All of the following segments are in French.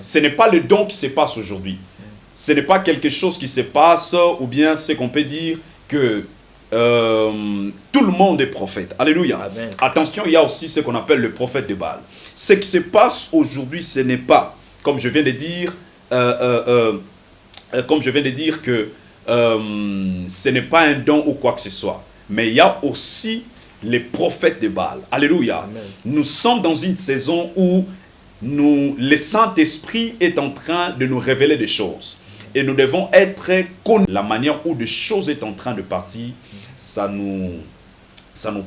Ce n'est pas le don qui se passe aujourd'hui. Ce n'est pas quelque chose qui se passe, ou bien c'est qu'on peut dire que tout le monde est prophète. Alléluia. Amen. Attention, il y a aussi ce qu'on appelle le prophète de Baal. Ce qui se passe aujourd'hui, ce n'est pas, comme je viens de dire, que ce n'est pas un don ou quoi que ce soit. Mais il y a aussi les prophètes de Baal. Alléluia. Amen. Nous sommes dans une saison où le Saint-Esprit est en train de nous révéler des choses. Et nous devons être connus. La manière où des choses est en train de partir, ça nous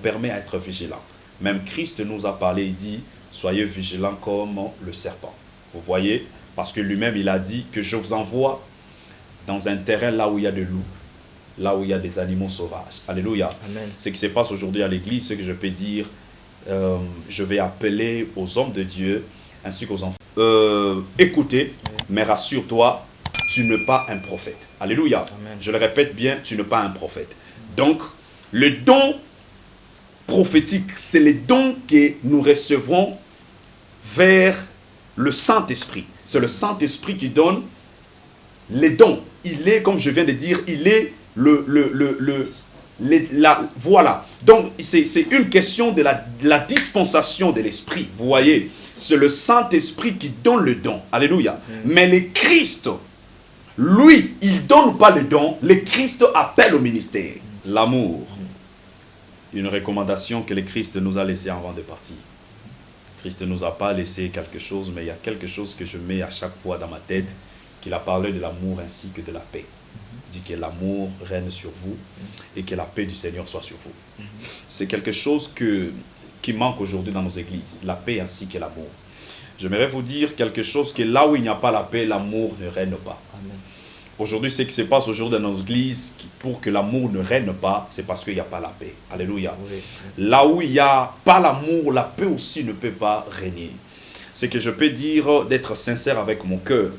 permet d'être vigilants. Même Christ nous a parlé, il dit, soyez vigilants comme le serpent. Vous voyez, parce que lui-même, il a dit que je vous envoie dans un terrain là où il y a des loups, là où il y a des animaux sauvages. Alléluia. Amen. Ce qui se passe aujourd'hui à l'église, ce que je peux dire, je vais appeler aux hommes de Dieu, ainsi qu'aux enfants. Écoutez, mais rassure-toi, tu n'es pas un prophète. Alléluia. Amen. Je le répète bien, tu n'es pas un prophète. Donc, le don prophétique, c'est le don que nous recevons vers le Saint-Esprit. C'est le Saint-Esprit qui donne les dons. Il est, comme je viens de dire, il est voilà. Donc, c'est une question de la dispensation de l'Esprit. Vous voyez, c'est le Saint-Esprit qui donne le don. Alléluia. Mais le Christ, lui, il ne donne pas le don. Le Christ appelle au ministère. L'amour. Une recommandation que le Christ nous a laissée avant de partir. Christ ne nous a pas laissé quelque chose, mais il y a quelque chose que je mets à chaque fois dans ma tête, qu'il a parlé de l'amour ainsi que de la paix. Il dit que l'amour règne sur vous et que la paix du Seigneur soit sur vous. C'est quelque chose qui manque aujourd'hui dans nos églises, la paix ainsi que l'amour. J'aimerais vous dire quelque chose, que là où il n'y a pas la paix, l'amour ne règne pas. Amen. Aujourd'hui, ce qui se passe aujourd'hui dans nos églises, pour que l'amour ne règne pas, c'est parce qu'il n'y a pas la paix. Alléluia. Oui. Là où il n'y a pas l'amour, la paix aussi ne peut pas régner. C'est que je peux dire d'être sincère avec mon cœur.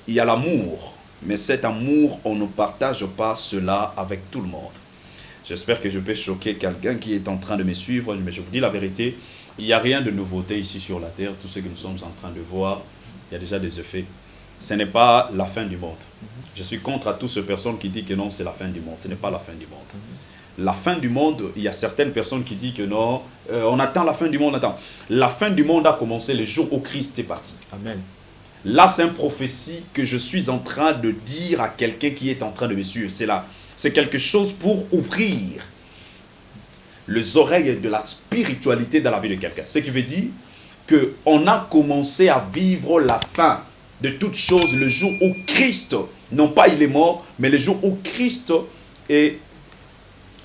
Il y a l'amour, mais cet amour, on ne partage pas cela avec tout le monde. J'espère que je peux choquer quelqu'un qui est en train de me suivre, mais je vous dis la vérité, il n'y a rien de nouveauté ici sur la terre. Tout ce que nous sommes en train de voir, il y a déjà des effets. Ce n'est pas la fin du monde. Je suis contre à toutes ces personnes qui disent que non, c'est la fin du monde. Ce n'est pas la fin du monde. La fin du monde, il y a certaines personnes qui disent que non, on attend la fin du monde. Attends. La fin du monde a commencé le jour où Christ est parti. Amen. Là, c'est une prophétie que je suis en train de dire à quelqu'un qui est en train de me suivre. C'est là. C'est quelque chose pour ouvrir les oreilles de la spiritualité dans la vie de quelqu'un. Ce qui veut dire qu'on a commencé à vivre la fin de toutes choses le jour où Christ, non pas il est mort, mais le jour où Christ il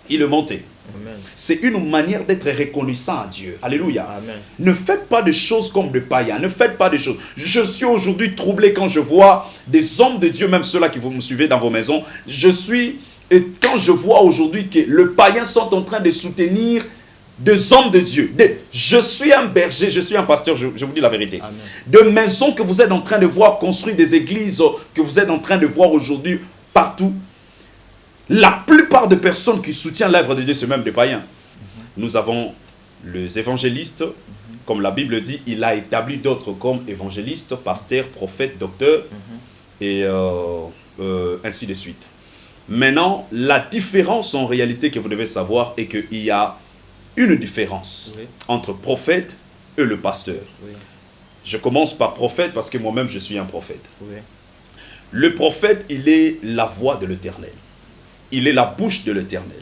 est monté. Amen. C'est une manière d'être reconnaissant à Dieu. Alléluia. Amen. Ne faites pas de choses comme des païens. Ne faites pas de choses. Je suis aujourd'hui troublé quand je vois des hommes de Dieu, même ceux-là qui vous me suivez dans vos maisons. Et quand je vois aujourd'hui que les païens sont en train de soutenir des hommes de Dieu. Je suis un berger, je suis un pasteur, je vous dis la vérité. Amen. De maisons que vous êtes en train de voir construire, des églises que vous êtes en train de voir aujourd'hui partout. La plupart des personnes qui soutiennent l'œuvre de Dieu, c'est même des païens. Nous avons les évangélistes, comme la Bible dit, il a établi d'autres comme évangélistes, pasteurs, prophètes, docteurs, et ainsi de suite. Maintenant, la différence en réalité que vous devez savoir est qu'il y a une différence entre prophète et le pasteur. Oui. Je commence par prophète parce que moi-même je suis un prophète. Oui. Le prophète, il est la voix de l'Éternel. Il est la bouche de l'Éternel.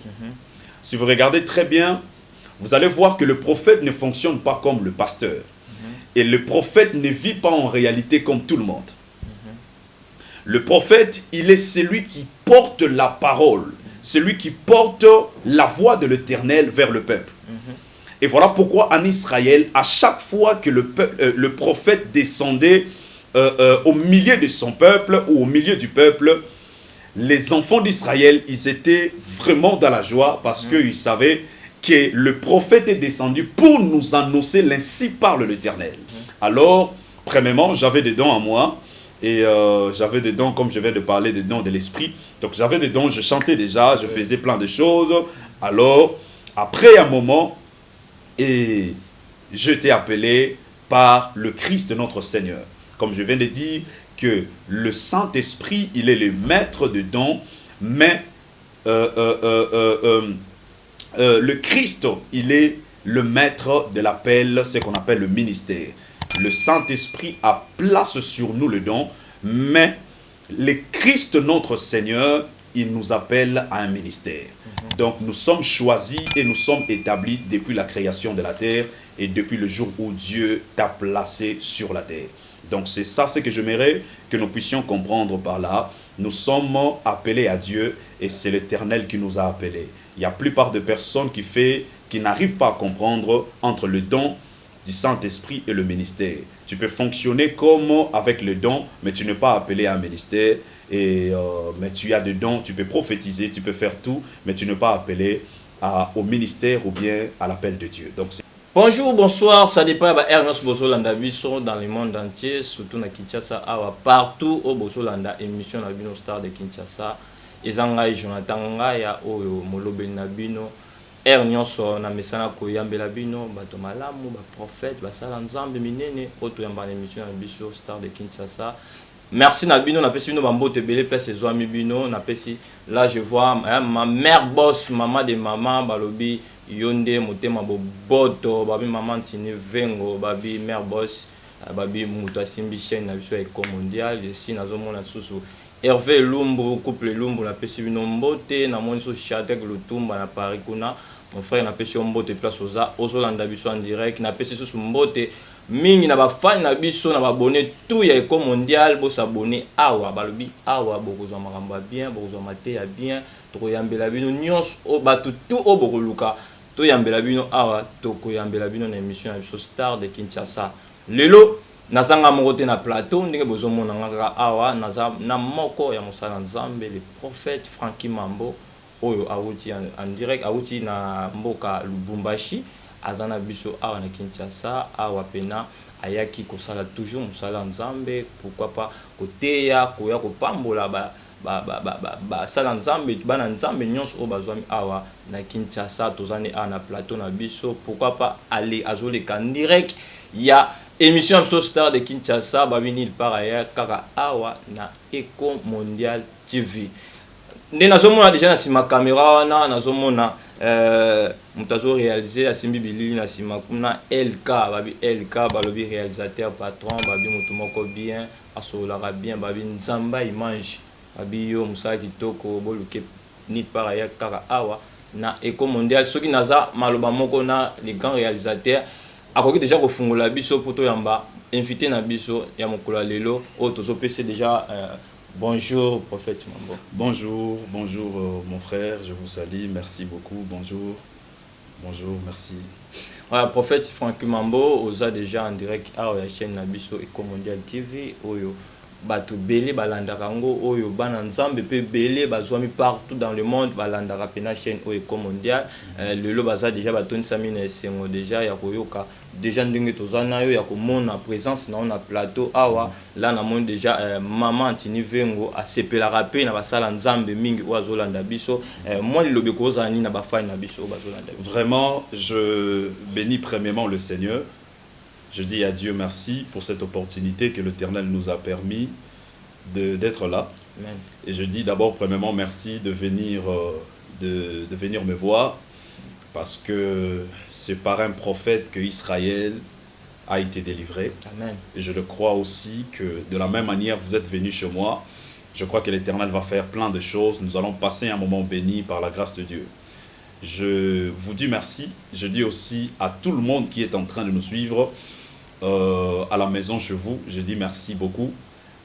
Si vous regardez très bien, vous allez voir que le prophète ne fonctionne pas comme le pasteur. Et le prophète ne vit pas en réalité comme tout le monde. Le prophète, il est celui qui porte la parole. Celui qui porte la voix de l'Éternel vers le peuple. Et voilà pourquoi en Israël, à chaque fois que le prophète descendait au milieu de son peuple ou au milieu du peuple, les enfants d'Israël, ils étaient vraiment dans la joie parce qu'ils savaient que le prophète est descendu pour nous annoncer l'ainsi parle l'Éternel. Alors, premièrement, j'avais des dons à moi et j'avais des dons, comme je viens de parler, des dons de l'esprit. Donc j'avais des dons, je chantais déjà, je faisais plein de choses. Alors, après un moment, et j'étais appelé par le Christ de notre Seigneur. comme je viens de dire, que le Saint-Esprit, il est le maître de dons, mais le Christ, il est le maître de l'appel, ce qu'on appelle le ministère. Le Saint-Esprit a place sur nous le don, mais le Christ, notre Seigneur, il nous appelle à un ministère. Donc nous sommes choisis et nous sommes établis depuis la création de la terre et depuis le jour où Dieu t'a placé sur la terre. Donc c'est ça ce que j'aimerais que nous puissions comprendre par là. Nous sommes appelés à Dieu et c'est l'Éternel qui nous a appelés. Il y a la plupart de personnes qui n'arrivent pas à comprendre entre le don du Saint-Esprit et le ministère. Tu peux fonctionner comme avec le don, mais tu n'es pas appelé à un ministère. Mais tu as des dons, tu peux prophétiser, tu peux faire tout, mais tu n'es pas appelé au ministère ou bien à l'appel de Dieu. Donc, bonjour, bonsoir, ça dépend de Ernest Bozolanda Biso dans le monde entier, surtout na Kinshasa, partout au Bozolanda, émission na Bino Star de Kinshasa. Ezanga Jonathan Ngaya oyo molobeli na bino Ernest na mesana koyambela bino bato malamu ba prophète ba sala nzambe minene oto yamba na émission na Biso Star de Kinshasa. Merci na bino na pesi bino bambote belé place ezwami bino na pesi là je vois ma mère boss maman de maman balobi yonde motema boboto babi maman tini vengo babi mère boss babi muto asimbi chaîne na biso eko mondial ici nazomona susu Hervé Lumbu couple Lumbu na pesi bino mbote na moni so Shatek Lutumba na Paris kuna mon frère na pesi mbote place oza ozolanda biso en direct na pesi susu mbote mingi na ba fan na biso na ba abonné tout ya eko mondial bo s'abonner awa balobi awa bokozwa makambo bien bokozwa mate ya bien tokoyambela bino nyonso o batu tout o bokoluka toyambela bino awa tokoyambela bino na émission ya biso Star de Kinshasa lelo nazanga moko te na plateau ndenge bozomona ngaka awa naza na moko ya mosala nzambe le prophète Frankie Mambo oyo awuti en direct awuti na mboka Lubumbashi azana biso awa na Kinshasa awa pena ayaki kosala toujours mosala nzambe pourquoi pas koteya koya kopambola ba sala nzambe bana nzambe nyonso o bazwami awa na Kinshasa tozani awa na plateau na biso pourquoi pas aller azoleka en direct ya émission Star de Kinshasa babini par ailleurs kaka awa na Eko Mondial TV nde nazomona déjà na sima caméra wana nazomona mutazo réaliser asimbi bilili na sima kuna LK babi LK balobi réalisateur patron babi mutu moko bien asolaka bien babi nzamba image babi yo musala kitoko boluke ni par ailleurs kaka awa na Eko Mondial soki naza maloba moko na les grands réalisateurs akoki déjà kofungola biso poto yamba invité na biso ya mokolo lelo o tozo pese déjà bonjour prophète Mambo. Bonjour, bonjour mon frère, je vous salue, merci beaucoup, bonjour, bonjour, merci. Voilà, prophète Frankie Mambo, oza déjà en direct à la chaîne Nabiso Eko Mondial TV, oyo bato belé balandaka ngo oyo bana nzambe pe belé bazwami partout dans le monde balandaka pena chaîne Eko Mondial lelo baza déjà batoni samina esengo déjà ya koyoka déjà ndenge tozana yo ya komona présence na on a plateau awa là na monde déjà maman tini vengo a sepelaka pe na basala nzambe mingi oazolanda biso moi lilobe kozani na bafani na biso bazolanda. Vraiment je bénis premièrement le Seigneur. Je dis à Dieu merci pour cette opportunité que l'Éternel nous a permis d'être là. Amen. Et je dis d'abord premièrement merci de venir me voir parce que c'est par un prophète que Israël a été délivré. Amen. Et je le crois aussi que de la même manière vous êtes venus chez moi. Je crois que l'Éternel va faire plein de choses. Nous allons passer un moment béni par la grâce de Dieu. Je vous dis merci. Je dis aussi à tout le monde qui est en train de nous suivre à la maison chez vous, je dis merci beaucoup.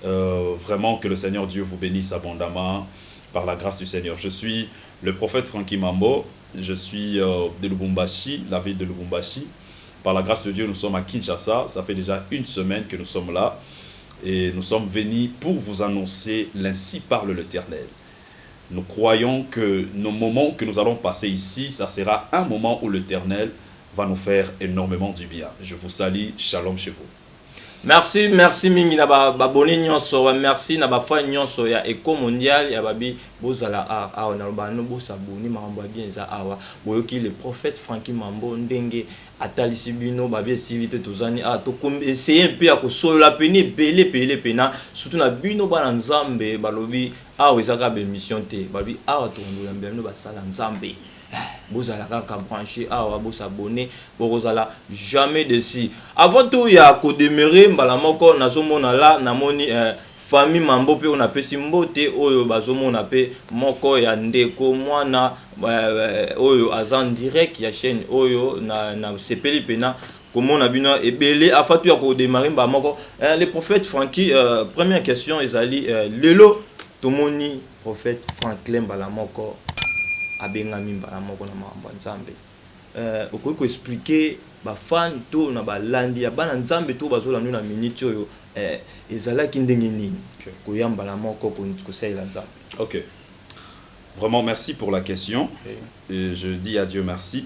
Vraiment que le Seigneur Dieu vous bénisse abondamment par la grâce du Seigneur. Je suis le prophète Frankie Mambo, je suis de Lubumbashi, la ville de Lubumbashi. Par la grâce de Dieu, nous sommes à Kinshasa. Ça fait déjà une semaine que nous sommes là et nous sommes venus pour vous annoncer l'ainsi parle l'Éternel. Nous croyons que nos moments que nous allons passer ici, ça sera un moment où l'Éternel va nous faire énormément du bien. Je vous salue, shalom chez vous. Merci, merci mingi na ba boni nyonso, merci na ba fa nyonso ya Eko Mondial ya babi bozala a na ba no bo saboni makambo bien za awa boyoki le prophète Frankie Mambo ndenge atalisi bino babi esivite tozani to essayer un peu à solola pene pele pena surtout na bino bana nzambe balobi ezaka be mission te babi to ndola mbeno basala nzambe bozala kaka branché bosabonner bokozala jamais dessus avant tout ya ko demeurer mbala moko nazomona la namoni famille mambo pe on apesi mbote oyo bazomona pe moko ya ndeko mwana oyo azan direct ya chaîne oyo na sepeli pena komona bino ebele afatu ya ko démarrer ba moko le prophète Frankie première question ezali lelo tomoni prophète Franklin bala moko abengami bala moko na mambo nzambe okoki ko expliquer ba fan to na balandi ya bana nzambe to bazolanda na minute oyo ezalaki ndenge nini koyambala moko kosaila nzambe. Ok, vraiment merci pour la question et je dis à Dieu merci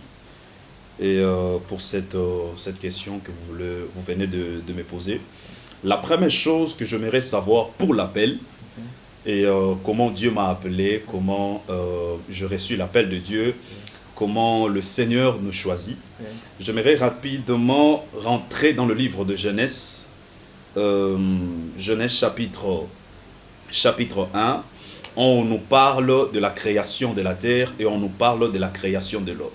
et pour cette question que vous venez de me poser. La première chose que j'aimerais savoir pour l'appel et comment Dieu m'a appelé, comment j'ai reçu l'appel de Dieu, comment le Seigneur nous choisit. J'aimerais rapidement rentrer dans le livre de Genèse. Genèse chapitre 1, on nous parle de la création de la terre et on nous parle de la création de l'homme.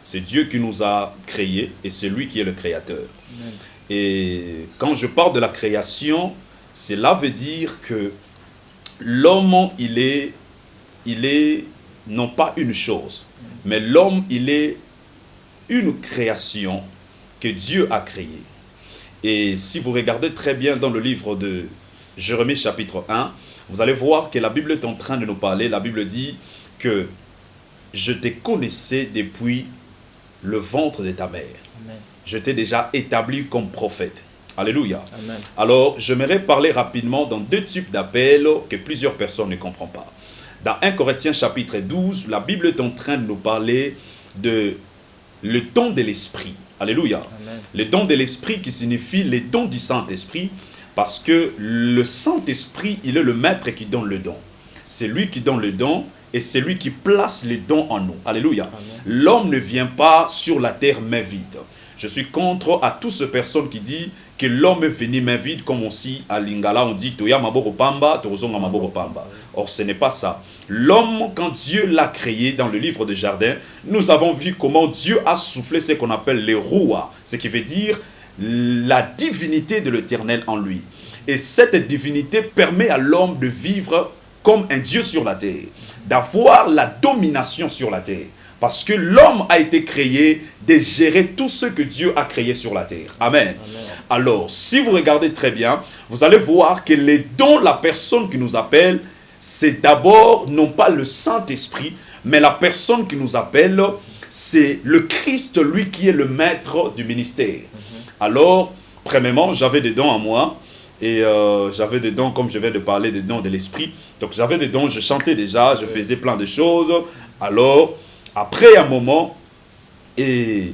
C'est Dieu qui nous a créés et c'est lui qui est le créateur. Amen. Et quand je parle de la création, cela veut dire que l'homme, il est non pas une chose, mais l'homme, il est une création que Dieu a créée. Et si vous regardez très bien dans le livre de Jérémie chapitre 1, vous allez voir que la Bible est en train de nous parler. La Bible dit que je te connaissais depuis le ventre de ta mère. Amen. Je t'ai déjà établi comme prophète. Alléluia. Amen. Alors, j'aimerais parler rapidement dans deux types d'appels que plusieurs personnes ne comprennent pas. Dans 1 Corinthiens chapitre 12, la Bible est en train de nous parler de le don de l'esprit. Alléluia. Amen. Le don de l'esprit qui signifie les dons du Saint-Esprit, parce que le Saint-Esprit, il est le maître qui donne le don. C'est lui qui donne le don et c'est lui qui place les dons en nous. Alléluia. L'homme ne vient pas sur la terre main vide. Je suis contre à toutes ces personnes qui disent que l'homme est venu main vide, comme aussi à Lingala on dit Toya Maboro Pamba, Torozonga Maboro Pamba. Or ce n'est pas ça. L'homme, quand Dieu l'a créé dans le livre de Jardin, nous avons vu comment Dieu a soufflé ce qu'on appelle les rouas, ce qui veut dire la divinité de l'Éternel en lui. Et cette divinité permet à l'homme de vivre comme un Dieu sur la terre, d'avoir la domination sur la terre. Parce que l'homme a été créé de gérer tout ce que Dieu a créé sur la terre. Amen. Amen. Alors, si vous regardez très bien, vous allez voir que les dons, la personne qui nous appelle, c'est d'abord non pas le Saint-Esprit, mais la personne qui nous appelle, c'est le Christ, lui qui est le maître du ministère. Alors, premièrement, j'avais des dons à moi, et j'avais des dons, comme je viens de parler, des dons de l'Esprit. Donc j'avais des dons, je chantais déjà, je faisais plein de choses. Alors, après un moment, et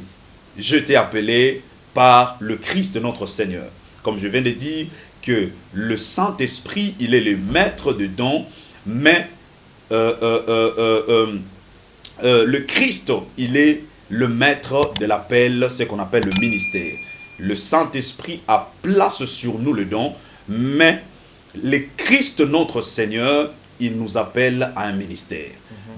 j'étais appelé par le Christ de notre Seigneur. Comme je viens de dire, que le Saint-Esprit, il est le maître de dons, mais le Christ, il est le maître de l'appel, ce qu'on appelle le ministère. Le Saint-Esprit a place sur nous le don, mais le Christ, notre Seigneur, il nous appelle à un ministère.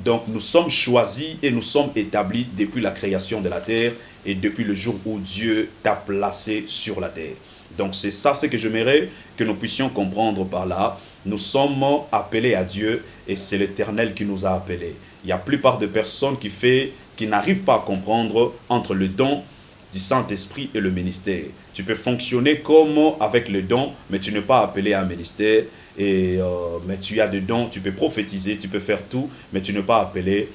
Donc nous sommes choisis et nous sommes établis depuis la création de la terre et depuis le jour où Dieu t'a placé sur la terre. Donc c'est ça ce que j'aimerais que nous puissions comprendre par là. Nous sommes appelés à Dieu et c'est l'Éternel qui nous a appelés. Il y a la plupart de personnes qui n'arrivent pas à comprendre entre le don du Saint-Esprit et le ministère. Tu peux fonctionner comme avec le don, mais tu n'es pas appelé à un ministère. Mais tu as des dons, tu peux prophétiser, tu peux faire tout, mais tu n'es pas appelé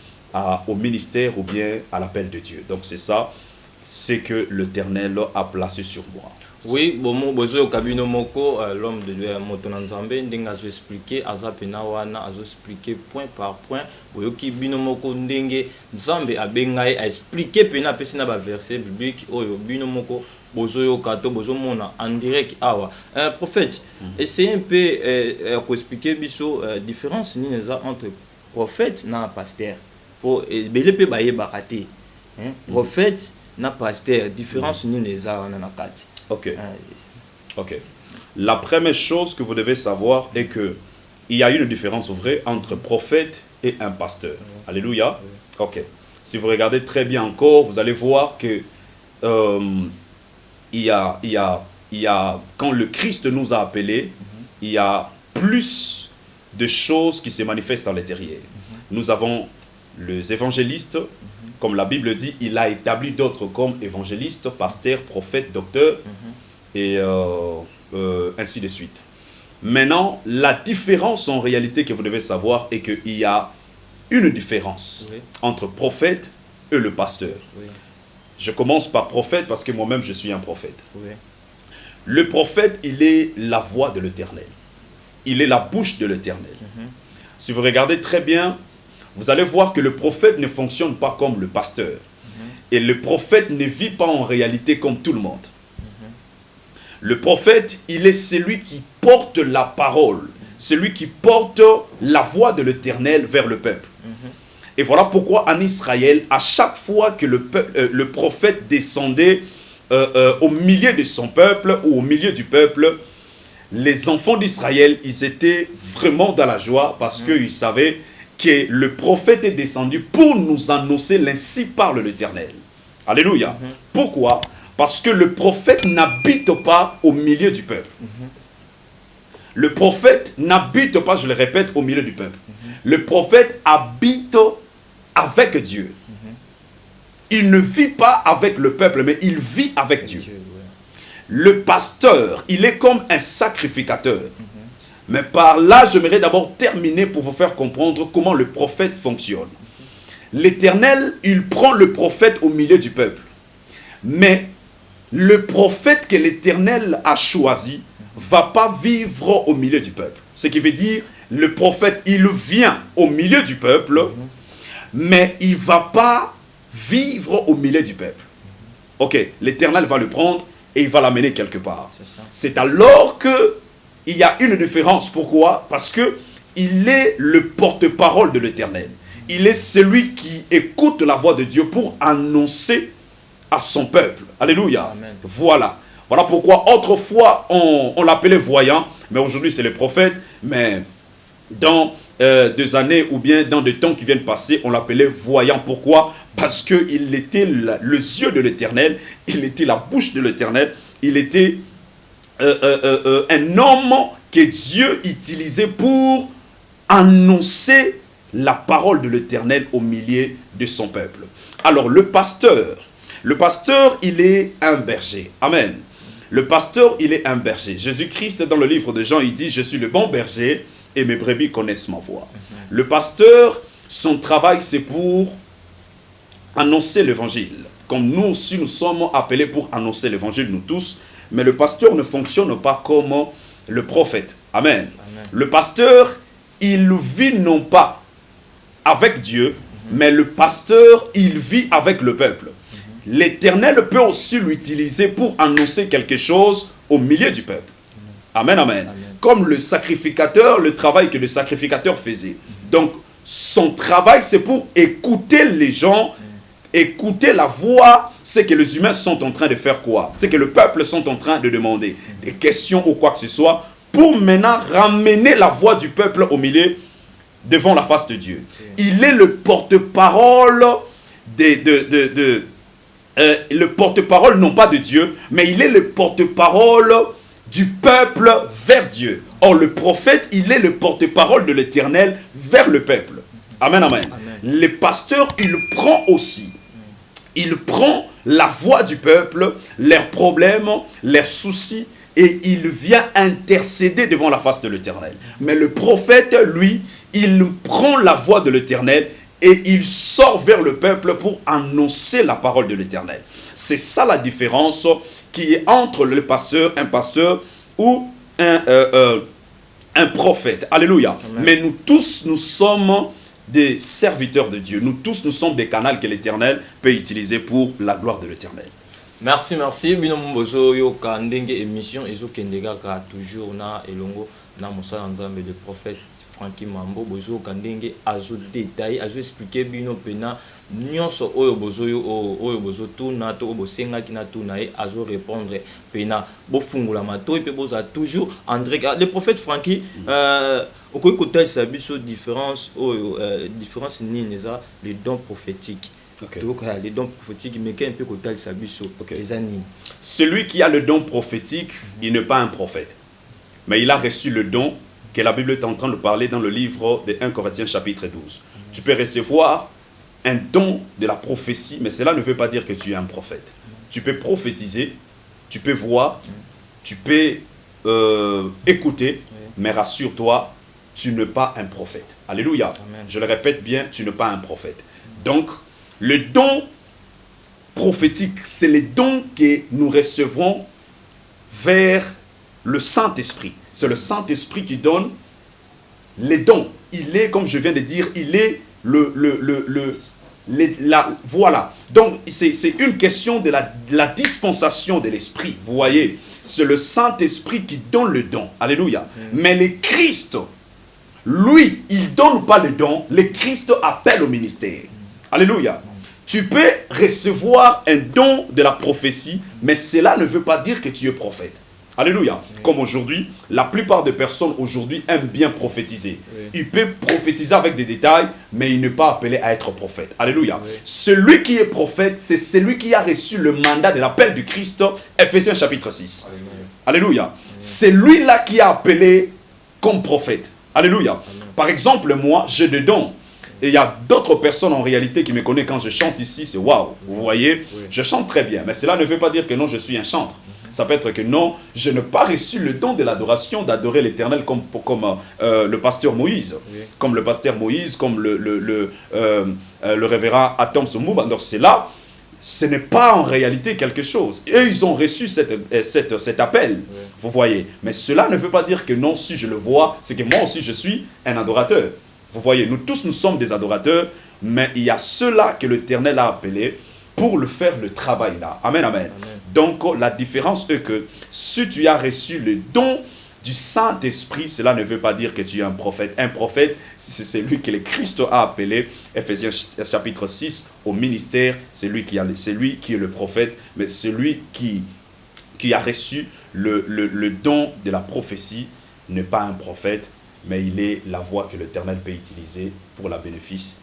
au ministère ou bien à l'appel de Dieu. Donc c'est ça, c'est que l'Éternel a placé sur moi. Oui, bon, bozo kabino moko l'homme de Dieu Motonan Nzambe ndenge azo expliquer azapena wana azo expliquer point par point boyoki bino moko ndenge Nzambe abengai a expliquer pena pesina ba verset biblique oyo bino moko bozo yo kato bozo mona en direct awa prophète essayez un peu ko expliquer biso différence ni entre prophète na pasteur pour belé pe baye bakate prophète na pasteur différence ni les a na kati. OK. OK. La première chose que vous devez savoir est que il y a une différence vraie entre prophète et un pasteur. Alléluia. OK. Si vous regardez très bien encore, vous allez voir que il y a quand le Christ nous a appelés, il y a plus de choses qui se manifestent à l'intérieur. Nous avons les évangélistes, comme la Bible dit, il a établi d'autres comme évangélistes, pasteurs, prophètes, docteurs, et ainsi de suite. Maintenant, la différence en réalité que vous devez savoir est qu'il y a une différence entre prophète et le pasteur. Je commence par prophète parce que moi-même je suis un prophète. Le prophète, il est la voix de l'Éternel. Il est la bouche de l'Éternel. Si vous regardez très bien, vous allez voir que le prophète ne fonctionne pas comme le pasteur. Et le prophète ne vit pas en réalité comme tout le monde. Le prophète, il est celui qui porte la parole, celui qui porte la voix de l'Éternel vers le peuple. Et voilà pourquoi en Israël, à chaque fois que le prophète descendait au milieu de son peuple ou au milieu du peuple, les enfants d'Israël, ils étaient vraiment dans la joie parce qu'ils savaient que le prophète est descendu pour nous annoncer l'ainsi parle l'Éternel. Alléluia. Pourquoi? Parce que le prophète n'habite pas au milieu du peuple. Le prophète n'habite pas, je le répète, au milieu du peuple. Le prophète habite avec Dieu. Il ne vit pas avec le peuple, mais il vit avec Dieu. Le pasteur, il est comme un sacrificateur. Mais par là, j'aimerais d'abord terminer pour vous faire comprendre comment le prophète fonctionne. L'Éternel, il prend le prophète au milieu du peuple. Mais le prophète que l'Éternel a choisi ne va pas vivre au milieu du peuple. Ce qui veut dire, le prophète, il vient au milieu du peuple, mais il ne va pas vivre au milieu du peuple. Ok, l'Éternel va le prendre et il va l'amener quelque part. C'est alors qu'il y a une différence. Pourquoi? Parce qu'il est le porte-parole de l'Éternel. Il est celui qui écoute la voix de Dieu pour annoncer à son peuple. Alléluia. Amen. Voilà. Voilà pourquoi autrefois on l'appelait voyant, mais aujourd'hui c'est le prophète. Mais dans des années ou bien dans des temps qui viennent passer, on l'appelait voyant. Pourquoi? Parce qu'il était les yeux de l'Éternel, il était la bouche de l'Éternel, il était un homme que Dieu utilisait pour annoncer la parole de l'Éternel au milieu de son peuple. Alors le pasteur, il est un berger. Amen. Le pasteur, il est un berger. Jésus-Christ, dans le livre de Jean, il dit, je suis le bon berger et mes brebis connaissent ma voix. Le pasteur, son travail, c'est pour annoncer l'évangile. Comme nous aussi, nous sommes appelés pour annoncer l'évangile, nous tous. Mais le pasteur ne fonctionne pas comme le prophète. Amen. Amen. Le pasteur, il vit non pas avec Dieu, mais le pasteur, il vit avec le peuple. L'Éternel peut aussi l'utiliser pour annoncer quelque chose au milieu du peuple. Amen, amen. Amen. Comme le sacrificateur, le travail que le sacrificateur faisait. Donc, son travail, c'est pour écouter les gens, écouter la voix, c'est que les humains sont en train de faire quoi? C'est que le peuple sont en train de demander des questions ou quoi que ce soit, pour maintenant ramener la voix du peuple au milieu, devant la face de Dieu. Il est le porte-parole le porte-parole non pas de Dieu, mais il est le porte-parole du peuple vers Dieu. Or, le prophète, il est le porte-parole de l'Éternel vers le peuple. Amen, amen. Amen. Le pasteur, il prend aussi. Il prend la voix du peuple, leurs problèmes, leurs soucis, et il vient intercéder devant la face de l'Éternel. Mais le prophète, lui, il prend la voix de l'Éternel et il sort vers le peuple pour annoncer la parole de l'Éternel. C'est ça la différence qui est entre le pasteur, un pasteur ou un prophète. Alléluia. Amen. Mais nous tous, nous sommes des serviteurs de Dieu. Nous tous, nous sommes des canaux que l'Éternel peut utiliser pour la gloire de l'Éternel. Merci, merci. Bino mbozo yo ka ndenge émission ezo kendega ka toujours na elongo na mosala nzambe le prophète Frankie Mambo bozo kandenge azo détail azo expliquer bino pena nyonso oyo bozo tuna to bosenga kina tuna e azo répondre pena bo fungula mato pe boza toujours André le prophète Frankie okoki kotalisa biso différence oyo différence nini eza les dons prophétiques. Donc les dons prophétiques mais qu'un peu kotalisa biso eza nini. Celui qui a le don prophétique, il n'est pas un prophète, mais il a reçu le don que la Bible est en train de parler dans le livre de 1 Corinthiens chapitre 12. Tu peux recevoir un don de la prophétie, mais cela ne veut pas dire que tu es un prophète. Tu peux prophétiser, tu peux voir, tu peux écouter, mais rassure-toi, tu n'es pas un prophète. Alléluia. Amen. Je le répète bien, tu n'es pas un prophète. Donc, le don prophétique, c'est le don que nous recevons vers le Saint-Esprit. C'est le Saint-Esprit qui donne les dons. Il est, comme je viens de dire, il est voilà. Donc, c'est une question de la dispensation de l'Esprit. Vous voyez, c'est le Saint-Esprit qui donne le don. Alléluia. Mais le Christ, lui, il ne donne pas le don. Le Christ appelle au ministère. Alléluia. Tu peux recevoir un don de la prophétie, mais cela ne veut pas dire que tu es prophète. Alléluia. Oui. Comme aujourd'hui, la plupart des personnes aujourd'hui aiment bien prophétiser. Oui. Il peut prophétiser avec des détails, mais il n'est pas appelé à être prophète. Alléluia. Oui. Celui qui est prophète, c'est celui qui a reçu le mandat de l'appel du Christ, Ephésiens chapitre 6. Alléluia. Oui. C'est lui-là qui est appelé comme prophète. Alléluia. Amen. Par exemple, moi, j'ai des dons. Et il y a d'autres personnes en réalité qui me connaissent quand je chante ici, c'est waouh. Vous voyez, je chante très bien. Mais cela ne veut pas dire que non, je suis un chanteur. Ça peut être que non, je n'ai pas reçu le don de l'adoration, d'adorer l'Éternel comme le pasteur Moïse. Oui. Comme le pasteur Moïse, comme le révérend Atom Soumouba. Donc cela, ce n'est pas en réalité quelque chose. Eux, ils ont reçu cet appel. Oui. Vous voyez. Mais cela ne veut pas dire que non, si je le vois, c'est que moi aussi je suis un adorateur. Vous voyez, nous tous, nous sommes des adorateurs, mais il y a ceux-là que l'Éternel a appelés pour le faire le travail là. Amen, amen. Amen. Donc, la différence est que si tu as reçu le don du Saint-Esprit, cela ne veut pas dire que tu es un prophète. Un prophète, c'est celui que le Christ a appelé, Ephésiens chapitre 6, au ministère, c'est lui qui est le prophète, mais celui qui a reçu le don de la prophétie n'est pas un prophète, mais il est la voix que l'Éternel peut utiliser pour le bénéfice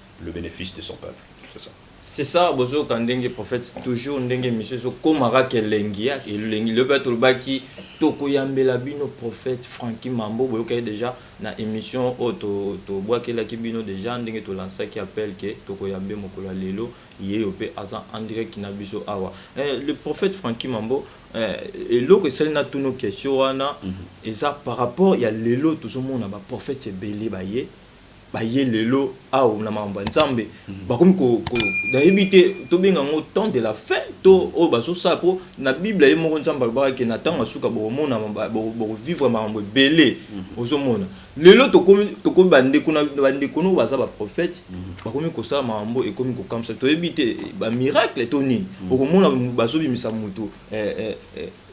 de son peuple. C'est ça. C'est ça, bozo kandenge prophète toujours ndenge monsieur so komara kelengia kelengi le bato baki toko yambela bino prophète Frankie Mambo boyoka déjà na émission auto to boakela ki bino déjà ndenge to lancer qui appelle que toko yambe mokola lelo yeyope azan en direct na biso awa le prophète Frankie Mambo et l'autre c'est na tous nos questions wana et ça par rapport il y a lelo tout le monde ba prophète c'est belé baye baye lelo aou na mamba nzambe bakomi ko daibité to benga ngo temps de la fin to o baso sapo na bible ye moko nzamba ba ke na tanga suka bo mona bo vivre mambo belé ozo mona lelo to komi bande kuna baza ba prophète bakomi ko sa mambo e komi ko kamsa to ebité ba miracle to nini o mona bazo bimisa mutu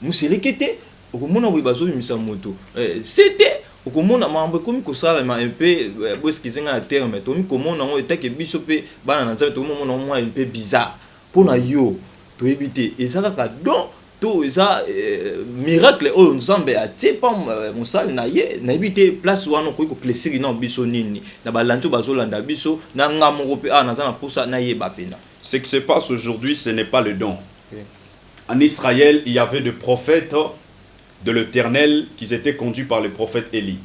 muselekete o mona bazo bimisa mutu c'était okomona mambo komi kosala ma un peu parce qu'ils ont un terme to mi komona ngo etake biso pe bana na nzambe to mona mo un peu bizarre pona yo to ebité ezaka ka don to eza miracle o nzambe a tsepa mosala na ye na ebité place wana ko klesiri na biso nini na balanto bazolanda biso na ngamo pe na zana posa na ye bapena. Ce qui se passe aujourd'hui, ce n'est pas le don. Okay. En Israël, il y avait des prophètes de l'Éternel qui étaient conduits par le prophète Élie.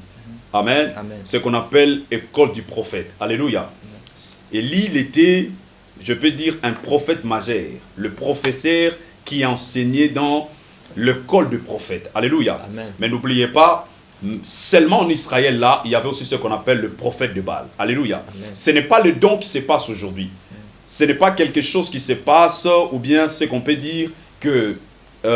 Amen. Amen. Ce qu'on appelle école du prophète. Alléluia. Élie, il était, je peux dire, un prophète majeur. Le professeur qui enseignait dans l'école du prophète. Alléluia. Amen. Mais n'oubliez pas, seulement en Israël, là, il y avait aussi ce qu'on appelle le prophète de Baal. Alléluia. Amen. Ce n'est pas le don qui se passe aujourd'hui. Ce n'est pas quelque chose qui se passe, ou bien ce qu'on peut dire que tout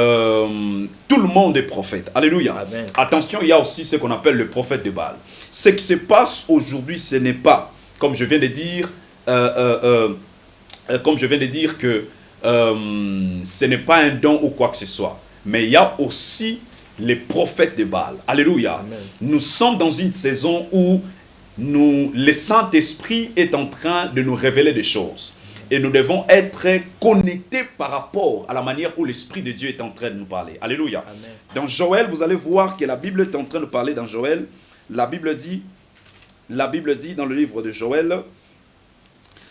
le monde est prophète. Alléluia. Amen. Attention, il y a aussi ce qu'on appelle le prophète de Baal. Ce qui se passe aujourd'hui, ce n'est pas, comme je viens de dire, que ce n'est pas un don ou quoi que ce soit. Mais il y a aussi les prophètes de Baal. Alléluia. Amen. Nous sommes dans une saison où le Saint-Esprit est en train de nous révéler des choses. Et nous devons être connectés par rapport à la manière où l'Esprit de Dieu est en train de nous parler. Alléluia. Amen. Dans Joël, vous allez voir que la Bible est en train de parler dans Joël. La Bible dit dans le livre de Joël,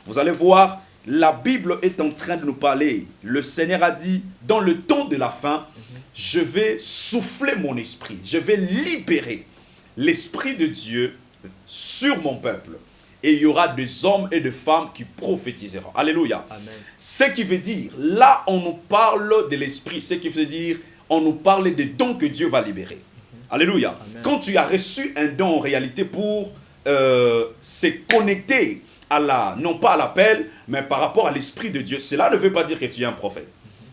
vous allez voir, la Bible est en train de nous parler. Le Seigneur a dit, dans le temps de la fin, je vais souffler mon esprit. Je vais libérer l'Esprit de Dieu sur mon peuple. Et il y aura des hommes et des femmes qui prophétiseront. Alléluia. Amen. Ce qui veut dire, là on nous parle de l'esprit, ce qui veut dire, on nous parle des dons que Dieu va libérer. Alléluia. Amen. Quand tu as reçu un don en réalité pour se connecter à non pas à l'appel, mais par rapport à l'esprit de Dieu, cela ne veut pas dire que tu es un prophète.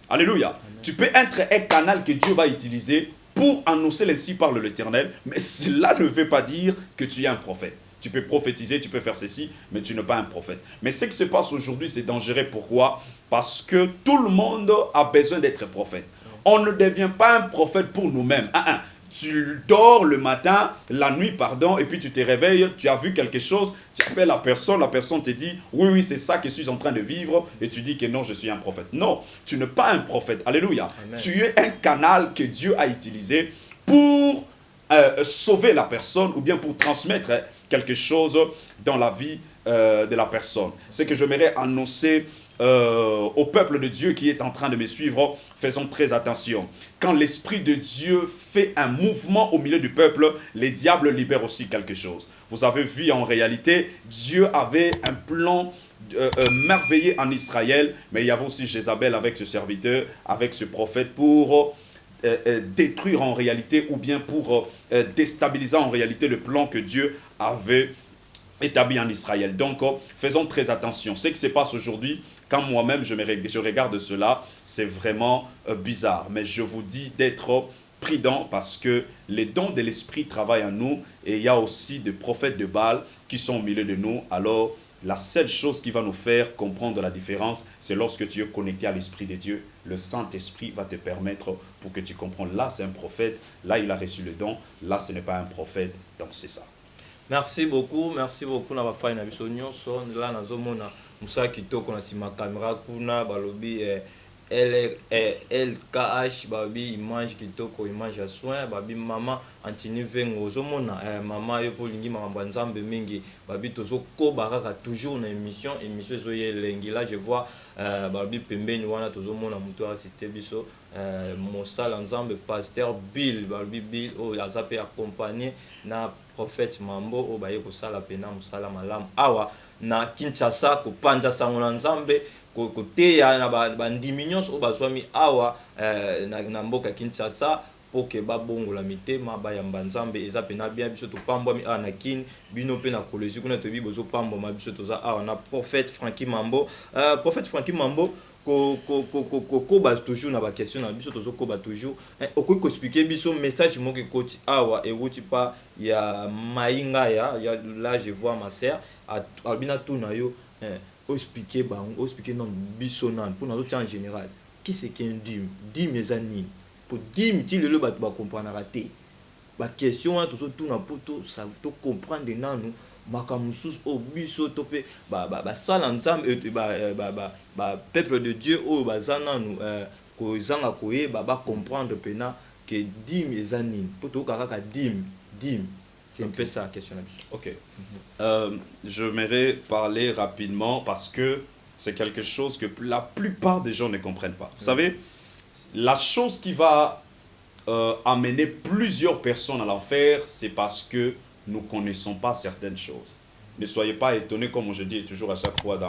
Alléluia. Amen. Tu peux être un canal que Dieu va utiliser pour annoncer l'ainsi parle l'Éternel, mais cela ne veut pas dire que tu es un prophète. Tu peux prophétiser, tu peux faire ceci, mais tu n'es pas un prophète. Mais ce qui se passe aujourd'hui, c'est dangereux. Pourquoi? Parce que tout le monde a besoin d'être prophète. On ne devient pas un prophète pour nous-mêmes. Tu dors le matin, la nuit, pardon, et puis tu te réveilles, tu as vu quelque chose, tu appelles la personne te dit, oui, c'est ça que je suis en train de vivre, et tu dis que non, je suis un prophète. Non, tu n'es pas un prophète. Alléluia. Amen. Tu es un canal que Dieu a utilisé pour sauver la personne, ou bien pour transmettre quelque chose dans la vie de la personne. Ce que j'aimerais annoncer au peuple de Dieu qui est en train de me suivre, faisons très attention. Quand l'Esprit de Dieu fait un mouvement au milieu du peuple, les diables libèrent aussi quelque chose. Vous avez vu en réalité, Dieu avait un plan merveilleux en Israël, mais il y avait aussi Jézabel avec ce serviteur, avec ce prophète pour détruire en réalité ou bien pour déstabiliser en réalité le plan que Dieu avait établi en Israël. Donc, faisons très attention. Ce qui se passe aujourd'hui, quand moi-même je regarde cela, c'est vraiment bizarre. Mais je vous dis d'être prudent parce que les dons de l'esprit travaillent en nous et il y a aussi des prophètes de Baal qui sont au milieu de nous. Alors, la seule chose qui va nous faire comprendre la différence, c'est lorsque tu es connecté à l'Esprit de Dieu. Le Saint-Esprit va te permettre pour que tu comprennes. Là, c'est un prophète. Là, il a reçu le don. Là, ce n'est pas un prophète. Donc, c'est ça. Merci beaucoup na bafai na biso nyonso là nazomona musa kitoko na sima caméra kuna balobi LKH babi image kitoko image ya soin babi mama Antini Vengo ozomona mama yo polingi makambo nzambe mingi babi tozo ko baraka toujours na émission ezoye lengi là je vois babi pembeni wana tozomona muto assisté biso mosala nzambe pasteur Bill babi Bill o azape accompagné na prophète Mambo o baye ko sala pena musala malam awa na Kinshasa ko panja sango na nzambe côté ya na bandiminyons o bazwami awa na mboka Kinshasa pour que babongola mitema bayamba nzambe eza pena bien biso to pambwami awa na kin bino pe na kolezi kuna to bi bozo pambwa biso toza awa na prophète Frankie Mambo ko base toujours na ba question na biso tozo ko ba toujours okoki ko expliquer biso message moko koti awa e wuti pa ya mainga ya là je vois ma sœur albina tout na yo expliquer non biso nan pour nous en général qui c'est qu'un dîme les années pour dîme ti le ba comprendre raté ba question tout na poto ça to comprendre nanu makamusus o biso topé ba sala nzambe ba peuple de Dieu o bazana nous ko zanga koye ba comprendre pena que dîme les années pour to kaka dîme c'est un peu ça la question. Ok. J'aimerais parler rapidement parce que c'est quelque chose que la plupart des gens ne comprennent pas. Vous savez, la chose qui va amener plusieurs personnes à l'enfer, c'est parce que nous ne connaissons pas certaines choses. Ne soyez pas étonnés, comme je dis toujours à chaque fois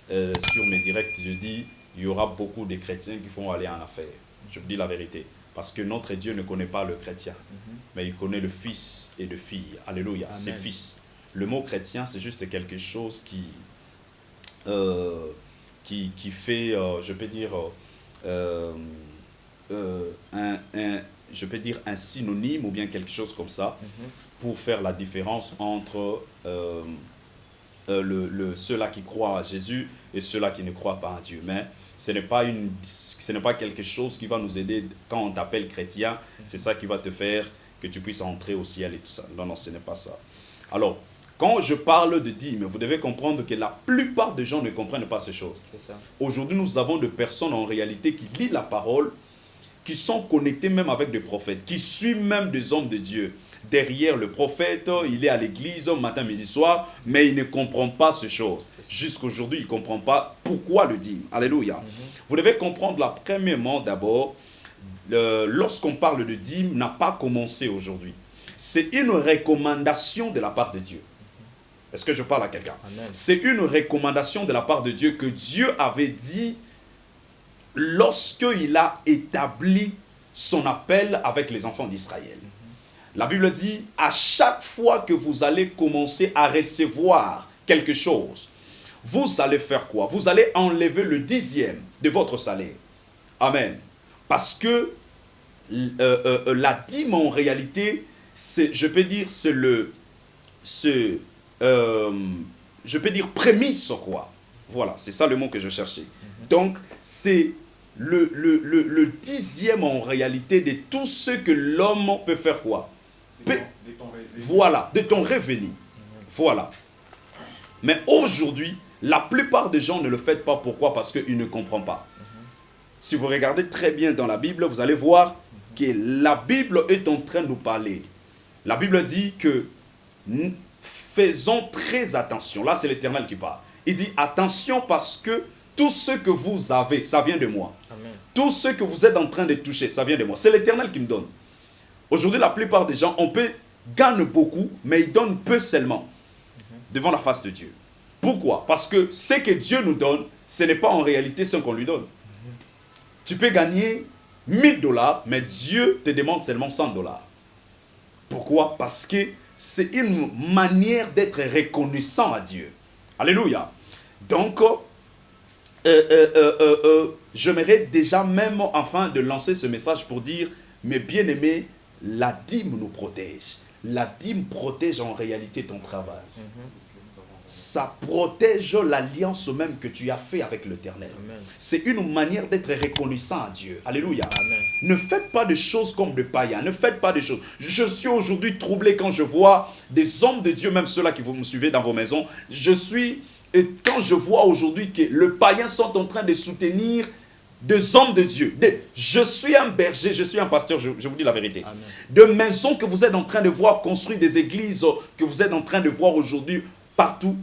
sur mes directs, je dis, il y aura beaucoup de chrétiens qui vont aller en enfer. Je vous dis la vérité. Parce que notre Dieu ne connaît pas le chrétien, mais il connaît le fils et le fille. Alléluia, c'est fils. Le mot chrétien, c'est juste quelque chose qui fait, je peux dire, je peux dire un synonyme ou bien quelque chose comme ça pour faire la différence entre ceux-là qui croient à Jésus et ceux-là qui ne croient pas à Dieu. Mais ce n'est pas quelque chose qui va nous aider quand on t'appelle chrétien, c'est ça qui va te faire que tu puisses entrer au ciel et tout ça. Non, non, ce n'est pas ça. Alors, quand je parle de dîmes, vous devez comprendre que la plupart des gens ne comprennent pas ces choses. Aujourd'hui, nous avons des personnes en réalité qui lisent la parole, qui sont connectés même avec des prophètes, qui suivent même des hommes de Dieu. Derrière le prophète, il est à l'église matin, midi, soir, mais il ne comprend pas ces choses. Jusqu'aujourd'hui, il ne comprend pas pourquoi le dîme. Alléluia. Vous devez comprendre, la premièrement, d'abord, lorsqu'on parle de dîme, n'a pas commencé aujourd'hui. C'est une recommandation de la part de Dieu. Est-ce que je parle à quelqu'un? C'est une recommandation de la part de Dieu que Dieu avait dit lorsqu'il a établi son appel avec les enfants d'Israël. La Bible dit, à chaque fois que vous allez commencer à recevoir quelque chose, vous allez faire quoi? Vous allez enlever le 10e de votre salaire. Amen. Parce que la dîme en réalité, je peux dire, je peux dire prémisse, quoi. Voilà, c'est ça le mot que je cherchais. Donc, c'est le 10e en réalité de tout ce que l'homme peut faire, quoi. Voilà, de ton revenu. Voilà. Mais aujourd'hui, la plupart des gens ne le font pas. Pourquoi? Parce qu'ils ne comprennent pas. Si vous regardez très bien dans la Bible, vous allez voir que la Bible est en train de nous parler. La Bible dit que faisons très attention. Là, c'est l'Éternel qui parle. Il dit attention parce que tout ce que vous avez, ça vient de moi. Amen. Tout ce que vous êtes en train de toucher, ça vient de moi. C'est l'Éternel qui me donne. Aujourd'hui, la plupart des gens, on peut gagner beaucoup, mais ils donnent peu seulement devant la face de Dieu. Pourquoi? Parce que ce que Dieu nous donne, ce n'est pas en réalité ce qu'on lui donne. Tu peux gagner 1000 $, mais Dieu te demande seulement 100 $. Pourquoi? Parce que c'est une manière d'être reconnaissant à Dieu. Alléluia. Donc, j'aimerais déjà même, enfin, de lancer ce message pour dire, mes bien-aimés, la dîme nous protège. La dîme protège en réalité ton travail. Ça protège l'alliance même que tu as fait avec l'Éternel. C'est une manière d'être reconnaissant à Dieu. Alléluia. Amen. Ne faites pas de choses comme des païens. Ne faites pas de choses. Je suis aujourd'hui troublé quand je vois des hommes de Dieu, même ceux-là qui vous me suivez dans vos maisons. Et quand je vois aujourd'hui que les païens sont en train de soutenir des hommes de Dieu. Je suis un berger, je suis un pasteur, je vous dis la vérité. Amen. De maisons que vous êtes en train de voir construire, des églises que vous êtes en train de voir aujourd'hui partout.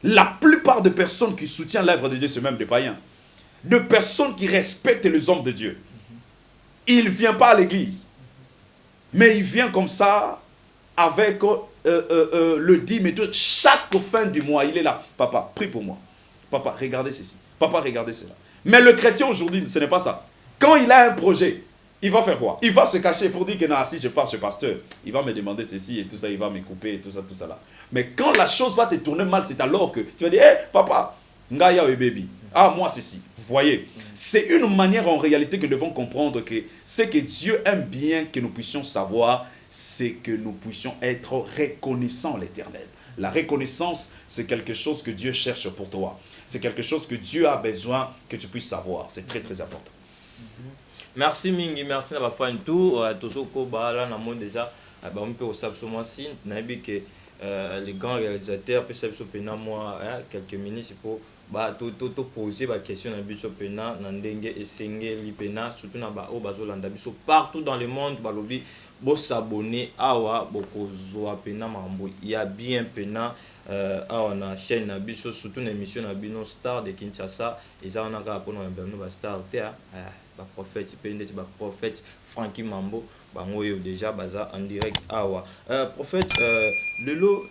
La plupart des personnes qui soutiennent l'œuvre de Dieu, c'est même des païens. De personnes qui respectent les hommes de Dieu. Il ne vient pas à l'église. Mais il vient comme ça avec le dîme et tout. Chaque fin du mois, il est là. Papa, prie pour moi. Papa, regardez ceci. Papa, regardez cela. Mais le chrétien aujourd'hui, ce n'est pas ça. Quand il a un projet, il va faire quoi? Il va se cacher pour dire que non, si je pars chez pasteur, il va me demander ceci et tout ça, il va me couper et tout ça là. Mais quand la chose va te tourner mal, c'est alors que tu vas dire, hé, papa, ngaya et baby, ah, moi ceci. Vous voyez, c'est une manière en réalité que nous devons comprendre que ce que Dieu aime bien que nous puissions savoir, c'est que nous puissions être reconnaissants à l'Éternel. La reconnaissance, c'est quelque chose que Dieu cherche pour toi. C'est quelque chose que Dieu a besoin que tu puisses savoir. C'est très très important. Merci Mingi, merci d'avoir fait un tour. Tosoko Bala Namo déjà, on peut aussi si nabi que les grands réalisateurs peuvent s'appeler moi quelques minutes pour poser la question na biso pena nandenge esenge lipena surtout na ba o bazolanda biso partout dans le monde balobi bo s'abonner awa boko zoa pena mambo ya bien pena awa na chaîne na biso surtout na émission na bino Star de Kinshasa eza na ka pona bino ba star te ba prophète pende ba prophète Frankie Mambo bango yo déjà baza en direct awa prophète lelo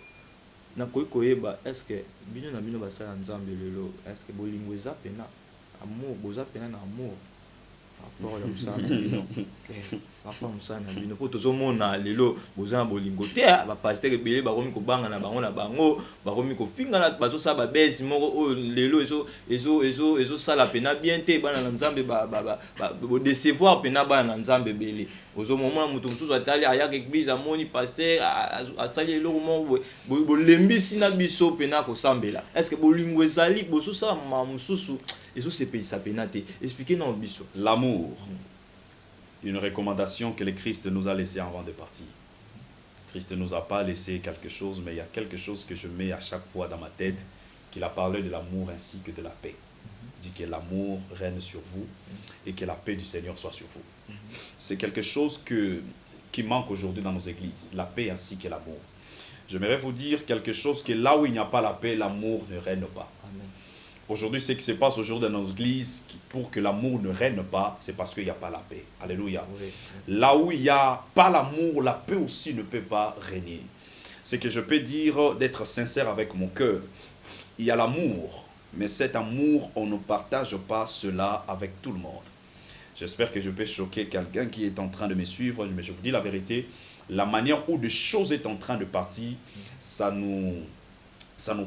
na koyeba est-ce que bino na bino basala nzambe lelo est-ce que bolingo eza pena amour boza pena na amour rapport ya musala bino papa musana bino po tozomona lelo bozana bolingo te ba pasteur ebele bakomi kobanga na bango bakomi kofinga na bazosa babesi moko lelo ezo sala pena bien te bana na nzambe bo décevoir pena bana na nzambe ebele ozomona mutu mususu atali ayaka église amoni pasteur asali eloko moko bolembisi na biso pena kosambela. Est-ce que bolingo ezali bozosa ma mususu ezosepelisa pena te? Expliquez-nous biso. L'amour. Une recommandation que le Christ nous a laissée avant de partir. Christ ne nous a pas laissé quelque chose, mais il y a quelque chose que je mets à chaque fois dans ma tête, qu'il a parlé de l'amour ainsi que de la paix. Il dit que l'amour règne sur vous et que la paix du Seigneur soit sur vous. C'est quelque chose qui manque aujourd'hui dans nos églises, la paix ainsi que l'amour. J'aimerais vous dire quelque chose, que là où il n'y a pas la paix, l'amour ne règne pas. Amen. Aujourd'hui, ce qui se passe aujourd'hui dans nos églises, pour que l'amour ne règne pas, c'est parce qu'il n'y a pas la paix. Alléluia. Oui. Là où il n'y a pas l'amour, la paix aussi ne peut pas régner. C'est que je peux dire d'être sincère avec mon cœur. Il y a l'amour, mais cet amour, on ne partage pas cela avec tout le monde. J'espère que je peux choquer quelqu'un qui est en train de me suivre, mais je vous dis la vérité, la manière où des choses est en train de partir, ça nous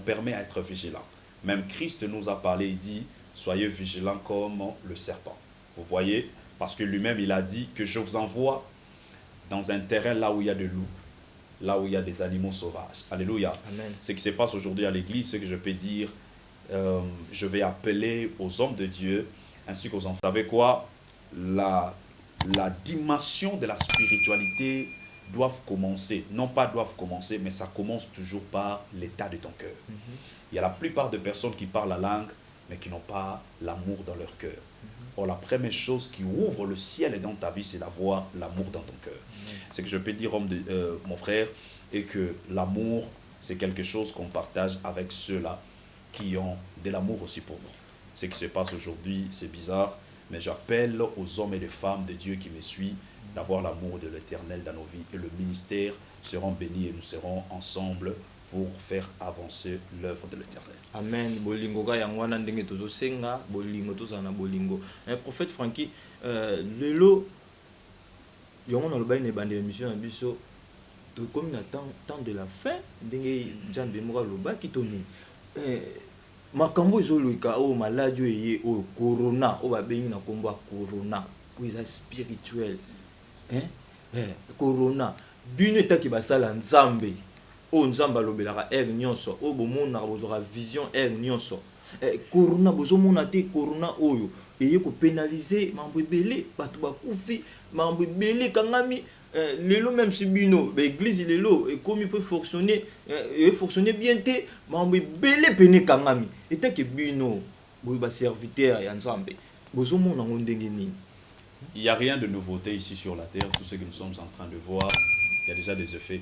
permet d'être vigilants. Même Christ nous a parlé, il dit, soyez vigilants comme le serpent. Vous voyez, parce que lui-même, il a dit que je vous envoie dans un terrain là où il y a des loups, là où il y a des animaux sauvages. Alléluia. Amen. Ce qui se passe aujourd'hui à l'église, ce que je peux dire, je vais appeler aux hommes de Dieu, ainsi qu'aux enfants. Vous savez quoi? La dimension de la spiritualité doivent commencer, non pas doivent commencer, mais ça commence toujours par l'état de ton cœur. Il y a la plupart de personnes qui parlent la langue, mais qui n'ont pas l'amour dans leur cœur. Or, la première chose qui ouvre le ciel dans ta vie, c'est d'avoir l'amour dans ton cœur. C'est que je peux dire, mon frère, et que l'amour, c'est quelque chose qu'on partage avec ceux-là qui ont de l'amour aussi pour nous. Ce qui se passe aujourd'hui, c'est bizarre, mais j'appelle aux hommes et les femmes de Dieu qui me suivent d'avoir l'amour de l'Éternel dans nos vies. Et le ministère seront bénis et nous serons ensemble pour faire avancer l'œuvre de l'Éternel. Amen. Bolingo ga yangwana ndenge tozo senga bolingo tozana bolingo. Un prophète Francky lelo yongo na loba ne bande émission na biso to comme na temps de la fin ndenge Nzambe moka loba kitoni makambo ezoluka o maladi eye o corona o babengi na kombo corona pour ça spirituel corona bino etaki basala Nzambe o Nzamba lobelaka nyonso o bomona bozora vision nyonso corona bozomona te corona oyo eye ko pénaliser mambo ebele bato bakufi mambo ebele kangami lelo même si bino l'église lelo comme peut fonctionner bien te mambo ebele pene kangami etaki bino ba serviteur ya Nzambe bozomona ndenge nini. Il n'y a rien de nouveauté ici sur la terre. Tout ce que nous sommes en train de voir, il y a déjà des effets.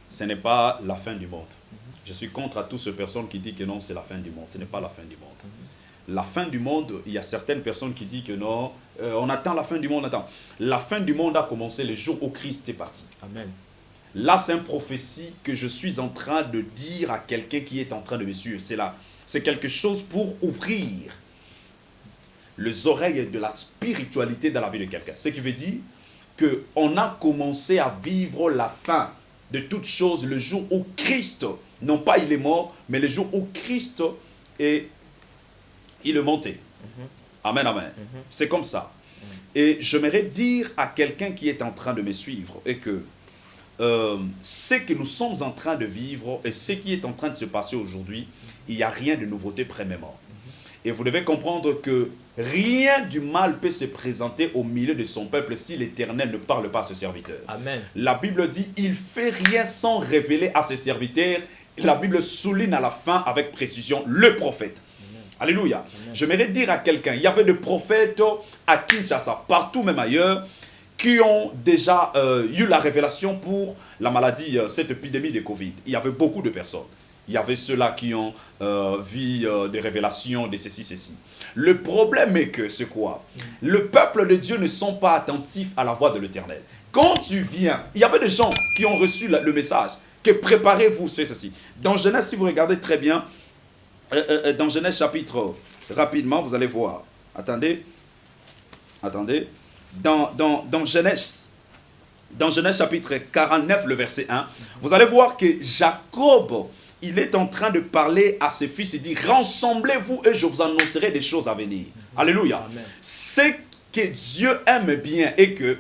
Ce n'est pas la fin du monde. Je suis contre à toutes ces personnes qui disent que non, c'est la fin du monde. Ce n'est pas la fin du monde. La fin du monde, il y a certaines personnes qui disent que non, on attend la fin du monde. Attends. La fin du monde a commencé le jour où Christ est parti. Amen. Là, c'est une prophétie que je suis en train de dire à quelqu'un qui est en train de me suivre. C'est là. C'est quelque chose pour ouvrir les oreilles de la spiritualité dans la vie de quelqu'un. Ce qui veut dire qu'on a commencé à vivre la fin de toutes choses le jour où Christ, non pas il est mort, mais le jour où Christ il est monté. Amen, amen. C'est comme ça. Et j'aimerais dire à quelqu'un qui est en train de me suivre et que ce que nous sommes en train de vivre et ce qui est en train de se passer aujourd'hui, il n'y a rien de nouveauté premièrement. Et vous devez comprendre que rien du mal peut se présenter au milieu de son peuple si l'Éternel ne parle pas à ses serviteurs. Amen. La Bible dit, il ne fait rien sans révéler à ses serviteurs. La Bible souligne à la fin avec précision le prophète. Amen. Alléluia. Amen. J'aimerais dire à quelqu'un, il y avait des prophètes à Kinshasa, partout même ailleurs, qui ont déjà eu la révélation pour la maladie, cette épidémie de Covid. Il y avait beaucoup de personnes. Il y avait ceux-là qui ont vu des révélations de ceci. Le problème est que, c'est quoi? Le peuple de Dieu ne sont pas attentifs à la voix de l'Éternel. Quand tu viens, il y avait des gens qui ont reçu le message, que préparez-vous, c'est ceci. Dans Genèse, si vous regardez très bien, dans Genèse chapitre, rapidement, vous allez voir. Attendez. Dans Genèse dans Genèse chapitre 49, le verset 1, vous allez voir que Jacob, il est en train de parler à ses fils, il dit, rassemblez-vous et je vous annoncerai des choses à venir. Alléluia. C'est que Dieu aime bien et que,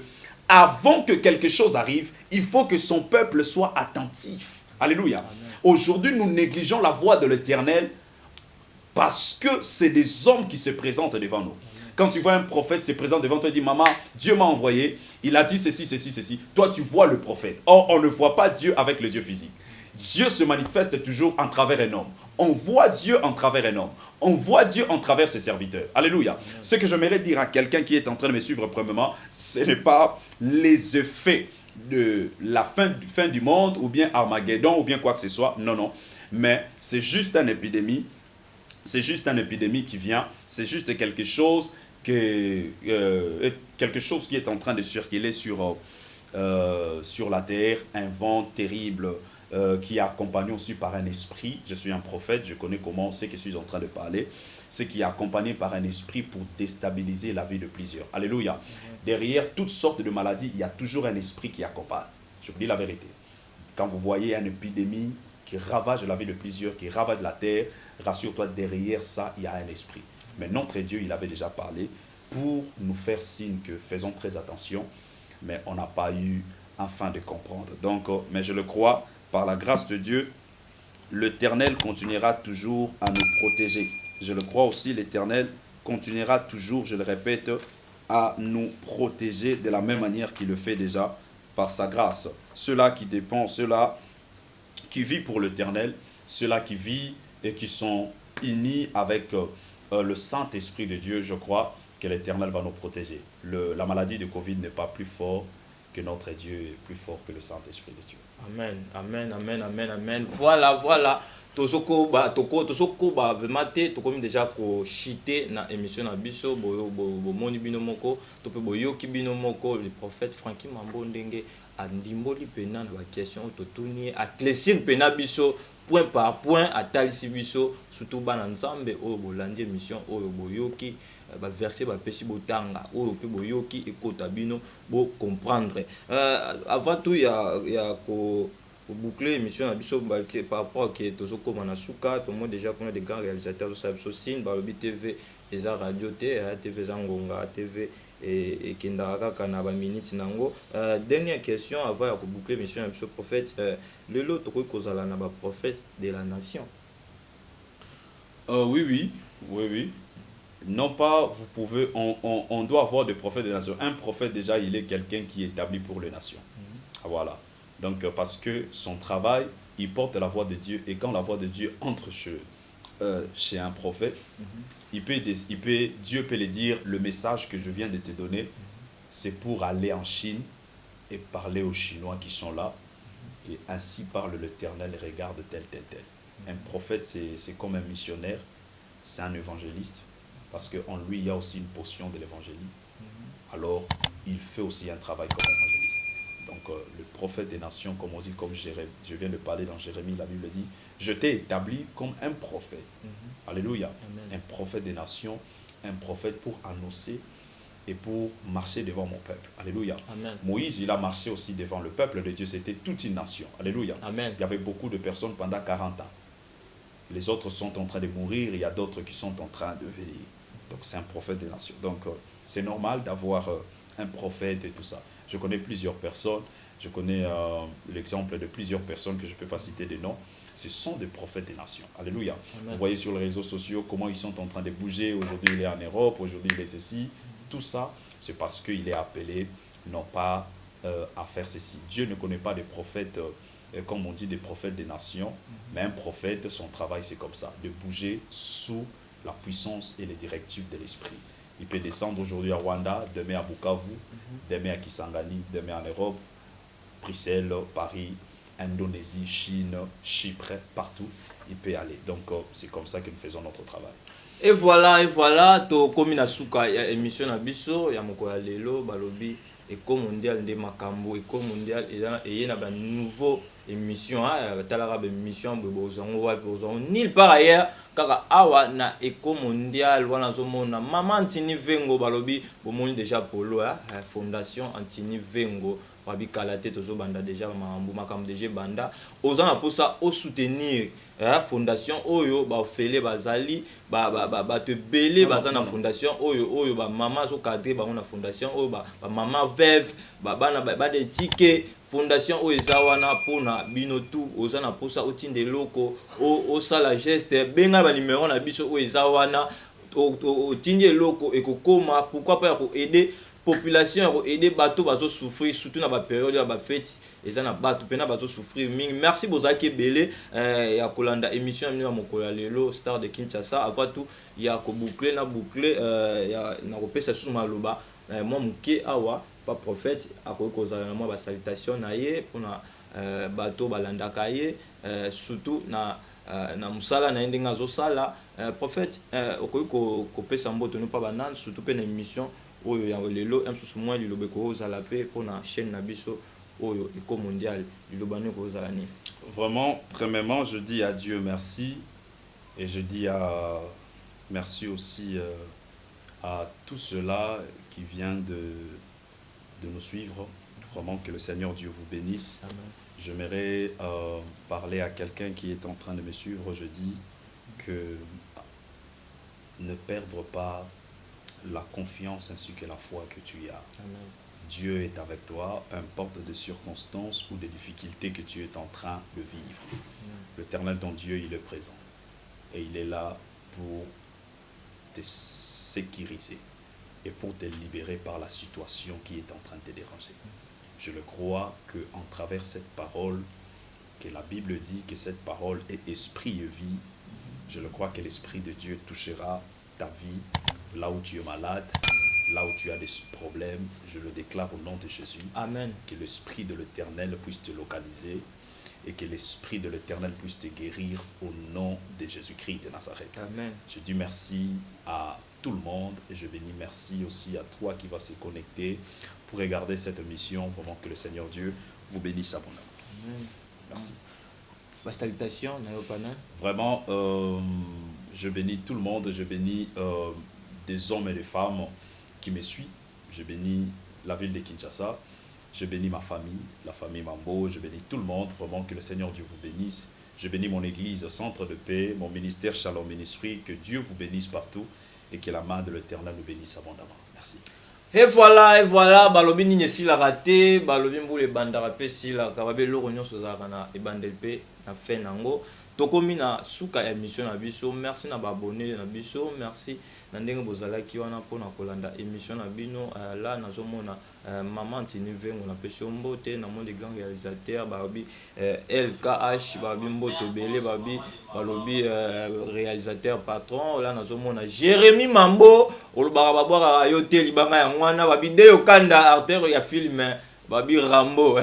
avant que quelque chose arrive, il faut que son peuple soit attentif. Alléluia. Aujourd'hui, nous négligeons la voix de l'Éternel parce que c'est des hommes qui se présentent devant nous. Quand tu vois un prophète se présente devant toi et dit, maman, Dieu m'a envoyé, il a dit ceci, ceci, ceci. Toi, tu vois le prophète. Or, on ne voit pas Dieu avec les yeux physiques. Dieu se manifeste toujours en travers un homme. On voit Dieu en travers un homme. On voit Dieu en travers ses serviteurs. Alléluia. Amen. Ce que j'aimerais dire à quelqu'un qui est en train de me suivre premièrement, ce n'est pas les effets de la fin du monde, ou bien Armageddon, ou bien quoi que ce soit. Non, non. Mais c'est juste une épidémie. C'est juste une épidémie qui vient. C'est juste quelque chose qui est en train de circuler sur la terre. Un vent terrible qui est accompagné aussi par un esprit. Je suis un prophète, je connais comment c'est que je suis en train de parler. C'est qui est accompagné par un esprit pour déstabiliser la vie de plusieurs. Alléluia. Derrière toutes sortes de maladies, il y a toujours un esprit qui accompagne. Je vous dis la vérité. Quand vous voyez une épidémie qui ravage la vie de plusieurs, qui ravage la terre, rassure-toi, derrière ça, il y a un esprit. Mais notre Dieu, il avait déjà parlé pour nous faire signe que faisons très attention, mais on n'a pas eu enfin de comprendre. Donc, mais je le crois, par la grâce de Dieu, l'Éternel continuera toujours à nous protéger. Je le crois aussi, l'Éternel continuera toujours, je le répète, à nous protéger de la même manière qu'il le fait déjà par sa grâce. Ceux-là qui dépendent, ceux-là qui vivent pour l'Éternel, ceux-là qui vivent et qui sont unis avec le Saint-Esprit de Dieu, je crois que l'Éternel va nous protéger. La maladie de Covid n'est pas plus fort que notre Dieu est plus fort que le Saint-Esprit de Dieu. Amen, amen, amen, amen, amen. Voilà, voilà. Toko ba mate to comme déjà ko chité na émission na biso bo moni bino moko to pe boyoki bino moko le prophète Frankie Mambo ndenge andimboli pena na question to tuni atlécir pena biso point par point atalisi biso surtout bana nzambe o bolandi émission o boyoki ba verset ba pesi botanga o pe boyoki ekota bino bo comprendre avant tout il y a ko boucler l'émission par rapport à qui toujours comme on a souka tout le monde déjà qu'on a des grands réalisateurs de Sabsosine Balobi TV et za radio TV Zangonga TV et Kindaraka Kanaba minute nango dernière question avant de boucler l'émission avec ce prophète le lot to ko zala na ba prophète de la nation. Oui. Non pas vous pouvez on doit avoir des prophètes de la nation. Un prophète déjà il est quelqu'un qui est établi pour les nations. Voilà. Donc, parce que son travail, il porte la voix de Dieu. Et quand la voix de Dieu entre chez un prophète, Dieu peut lui dire, le message que je viens de te donner, c'est pour aller en Chine et parler aux Chinois qui sont là. Et ainsi parle l'Éternel, regarde tel. Un prophète, c'est comme un missionnaire, c'est un évangéliste. Parce qu'en lui, il y a aussi une portion de l'évangélisme. Alors, il fait aussi un travail comme évangéliste. Donc, le prophète des nations, comme on dit, comme je viens de parler dans Jérémie, la Bible dit, je t'ai établi comme un prophète. Alléluia. Amen. Un prophète des nations, un prophète pour annoncer et pour marcher devant mon peuple. Alléluia. Amen. Moïse, il a marché aussi devant le peuple de Dieu. C'était toute une nation. Alléluia. Amen. Il y avait beaucoup de personnes pendant 40 ans. Les autres sont en train de mourir, il y a d'autres qui sont en train de venir. Donc, c'est un prophète des nations. Donc, c'est normal d'avoir un prophète et tout ça. Je connais plusieurs personnes, je connais l'exemple de plusieurs personnes que je ne peux pas citer des noms. Ce sont des prophètes des nations. Alléluia. Amen. Vous voyez sur les réseaux sociaux comment ils sont en train de bouger. Aujourd'hui, il est en Europe, aujourd'hui, il est ceci. Tout ça, c'est parce qu'il est appelé, non pas à faire ceci. Dieu ne connaît pas des prophètes, comme on dit, des prophètes des nations, mais un prophète, son travail, c'est comme ça, de bouger sous la puissance et les directives de l'esprit. Il peut descendre aujourd'hui à Rwanda, demain à Bukavu, demain à Kisangani, demain en Europe, Bruxelles, Paris, Indonésie, Chine, Chypre, partout, il peut aller. Donc, c'est comme ça que nous faisons notre travail. Et voilà, to komi na suka ya émission na biso ya moko ya lelo balobi Éco mondial de makambo, Éco mondial et na ba nouveau émission talaka ba émission bozango wa bozango nulle part ailleurs kaka awa na Éco mondial wana zomona mama Antini Vengo balobi bomoni déjà polo fondation Antini Vengo babi kalaté tozo banda déjà mambo makam déjà banda ozana pour ça au soutenir fondation oyo ba fele bazali ba te belé bazana fondation oyo ba maman zo cadrer ba na fondation oyo ba maman veuve ba bana ba de ticket fondation oyo ezawana pona bino tout ozana pour ça otinde loko o sala geste benga ba numéro na biso oyo ezawana otinde loko ekokoma pourquoi pas ko aider population ko aider bato bazo souffrir surtout na ba période ya ba fête ezana bato pena bazo souffrir mingi. Merci bozaki belé ya kolanda émission ya mokola lelo Star de Kinshasa avant tout ya ko boucler na ya na kopesa sous maloba moi muke awa pas prophète akoki kozala na moi ba salutation na ye pona bato balandaka ye surtout na musala na ndenge azosala prophète okoki kopesa mboto no pa banane surtout pe na émission oyo ya lelo msusu mwa lilobe ko ozala pe pona chaîne na biso oyo eko mondial lilobani ko ozala ni. Vraiment, premièrement, je dis à Dieu merci et je dis merci aussi à tous ceux-là qui viennent de nous suivre. Vraiment que le Seigneur Dieu vous bénisse. Amen. J'aimerais parler à quelqu'un qui est en train de me suivre. Je dis que ne perdre pas la confiance ainsi que la foi que tu as. Amen. Dieu est avec toi, importe des circonstances ou des difficultés que tu es en train de vivre. L'Éternel, ton Dieu, il est présent. Et il est là pour te sécuriser et pour te libérer par la situation qui est en train de te déranger. Je le crois qu'en travers cette parole, que la Bible dit que cette parole est esprit et vie, je le crois que l'Esprit de Dieu touchera ta vie, là où tu es malade, là où tu as des problèmes, je le déclare au nom de Jésus. Amen. Que l'Esprit de l'Éternel puisse te localiser et que l'Esprit de l'Éternel puisse te guérir au nom de Jésus-Christ de Nazareth. Amen. Je dis merci à tout le monde et je bénis merci aussi à toi qui vas se connecter pour regarder cette émission. Vraiment que le Seigneur Dieu vous bénisse abondamment. Amen. Merci. La salutation, vraiment, je bénis tout le monde, je bénis des hommes et des femmes qui me suivent. Je bénis la ville de Kinshasa, je bénis ma famille, la famille Mambo, je bénis tout le monde, vraiment que le Seigneur Dieu vous bénisse. Je bénis mon église, Centre de paix, mon ministère Shalom Ministry, que Dieu vous bénisse partout et que la main de l'Éternel nous bénisse abondamment. Merci. Et voilà, balobi ni si la raté, balobi mbule bandara pe si la kababe loro nyonso za kana e bandel pe na fin nango. Tokomi na suka émission na biso, merci na ba abonné na biso, merci na ndenge bozala ki wana pona kolanda émission na bino là nazomona maman Tinivengo na pesho mbote na monde grand réalisateur babi LKH babi mboto belé babi balobi réalisateur patron là nazomona Jérémy Mambo olobaka babwaka yote libanga ya mwana babi de yokanda artère ya film babi Rambo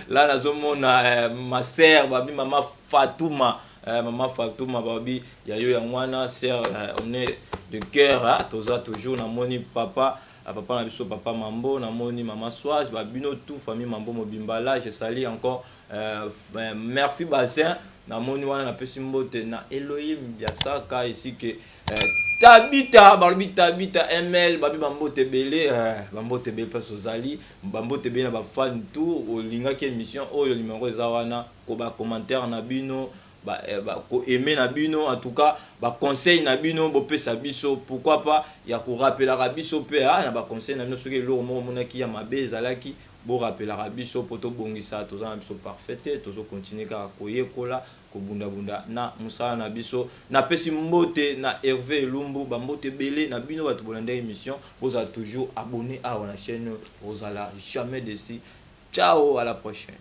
là nazomona ma sœur babi maman Fatouma maman Fatouma babi yayo ya mwana sœur on est de cœur toza toujours na moni papa papa na biso papa Mambo na moni maman Soise babino tout famille Mambo mobimba là je salue encore Murphy Bazin na moni wana na pesi mbote na Elohim Biasaka ici que Tabita balbi Tabita ML babi Mambo tebele Mambo tebele face aux ali Mambo tebele na ba fan tout olinga ki émission oyo numéro za wana ko ba commentaire na bino ko aimer na bino en tout cas ba conseil na bino bo pesa biso pourquoi pas ya ko rappeler la biso pe na ba conseil na bino soki lo mo monaki ya mabe zalaki bo rappeler la biso poto bongisa to za biso parfaite to zo continuer ka ko yekola ko bunda bunda na musala na biso na pesi mbote na Hervé Lumbu ba mbote belé na bino ba to bolanda émission vous a toujours abonné à la chaîne vous allez jamais déçu. Ciao, à la prochaine.